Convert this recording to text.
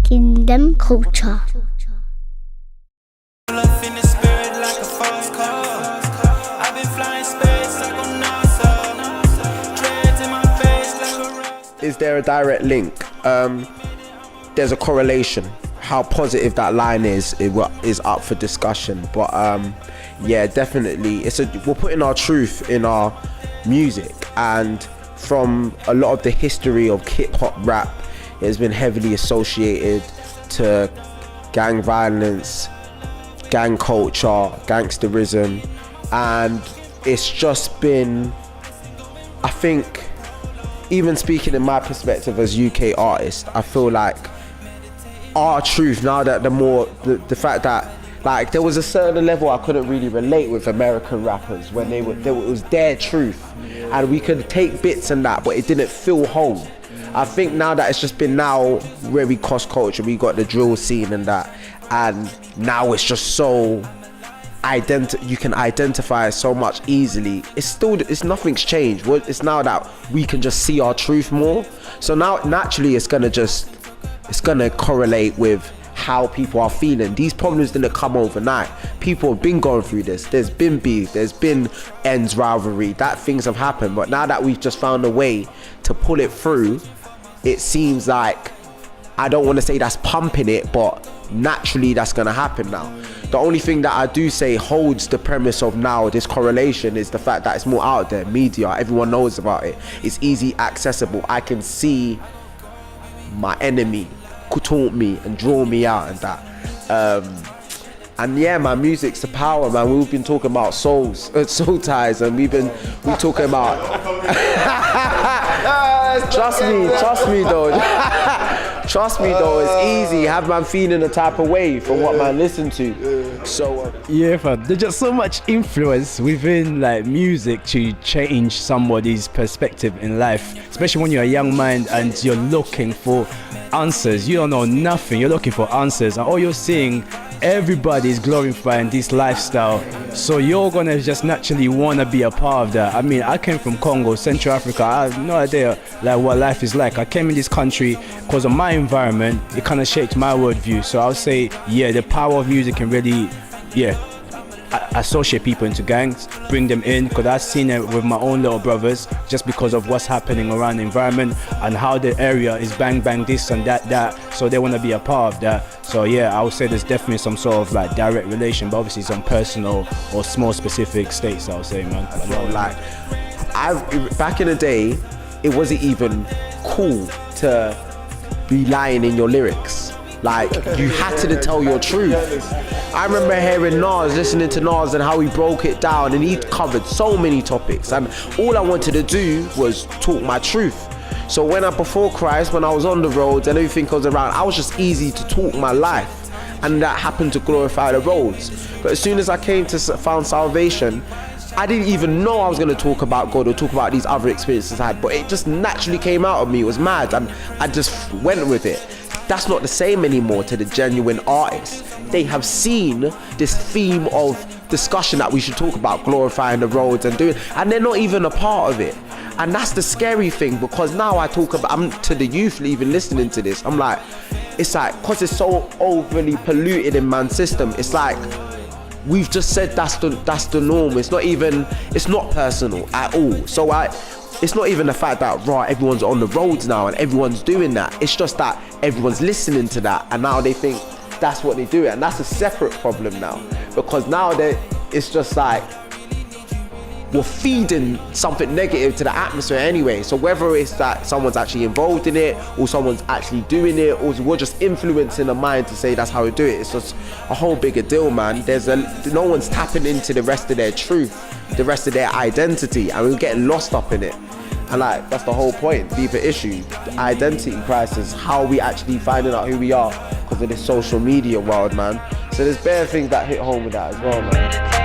Kingdom culture. Is there a direct link? There's a correlation. How positive that line is up for discussion. But yeah, definitely, we're putting our truth in our music, and from a lot of the history of hip hop rap, it has been heavily associated to gang violence, gang culture, gangsterism, and it's just been, I think, even speaking in my perspective as UK artist, I feel like our truth now that the fact that, like, there was a certain level I couldn't really relate with American rappers when it was their truth, and we could take bits and that, but it didn't feel home. I think now that it's just been now very cross culture, we got the drill scene and that, and now it's just so you can identify so much easily. It's nothing's changed. It's now that we can just see our truth more. So now naturally it's gonna correlate with how people are feeling. These problems didn't come overnight. People have been going through this. There's been beef, there's been ends rivalry, that things have happened. But now that we've just found a way to pull it through, it seems like, I don't want to say that's pumping it, but naturally that's gonna happen now. The only thing that I do say holds the premise of now this correlation is the fact that it's more out there, media, everyone knows about it. It's easy accessible. I can see my enemy could taunt me and draw me out and that. And yeah, my music's the power, man. We've been talking about soul ties, and we talking about trust me though, it's easy. Have man feeling a type of way from what man listen to. So yeah, fam, there's just so much influence within like music to change somebody's perspective in life, especially when you're a young man and you're looking for answers. You don't know nothing, you're looking for answers, and all you're seeing, everybody's glorifying this lifestyle, so you're gonna just naturally want to be a part of that. I mean, I came from Congo, Central Africa. I have no idea like what life is like. I came in this country because of my environment. It kind of shaped my worldview. So I'll say, yeah, the power of music can really, associate people into gangs, bring them in, because I've seen it with my own little brothers, just because of what's happening around the environment and how the area is bang this and that, so they want to be a part of that. So yeah, I would say there's definitely some sort of like direct relation, but obviously some personal or small specific states, I would say, man. Back in the day, it wasn't even cool to be lying in your lyrics. Like, you had to tell your truth. I remember hearing Nas, listening to Nas and how he broke it down, and he covered so many topics, and all I wanted to do was talk my truth. So before Christ, when I was on the roads and everything was around, I was just easy to talk my life, and that happened to glorify the roads. But as soon as I found salvation, I didn't even know I was going to talk about God or talk about these other experiences I had, but it just naturally came out of me. It was mad, and I just went with it. That's not the same anymore to the genuine artists. They have seen this theme of discussion that we should talk about, glorifying the roads and they're not even a part of it. And that's the scary thing, because now I'm to the youth even listening to this, I'm like, it's like, because it's so overly polluted in man's system, it's like, we've just said that's the norm. It's not personal at all. So it's not even the fact that everyone's on the roads now and everyone's doing that. It's just that everyone's listening to that, and now they think that's what they do, and that's a separate problem now, because now it's just like we're feeding something negative to the atmosphere anyway. So whether it's that someone's actually involved in it or someone's actually doing it, or we're just influencing the mind to say that's how we do it, it's just a whole bigger deal, man. No one's tapping into the rest of their truth, the rest of their identity, and we're getting lost up in it. And like, that's the whole point, deeper issue, the identity crisis, how we actually finding out who we are because of this social media world, man. So there's bare things that hit home with that as well, man.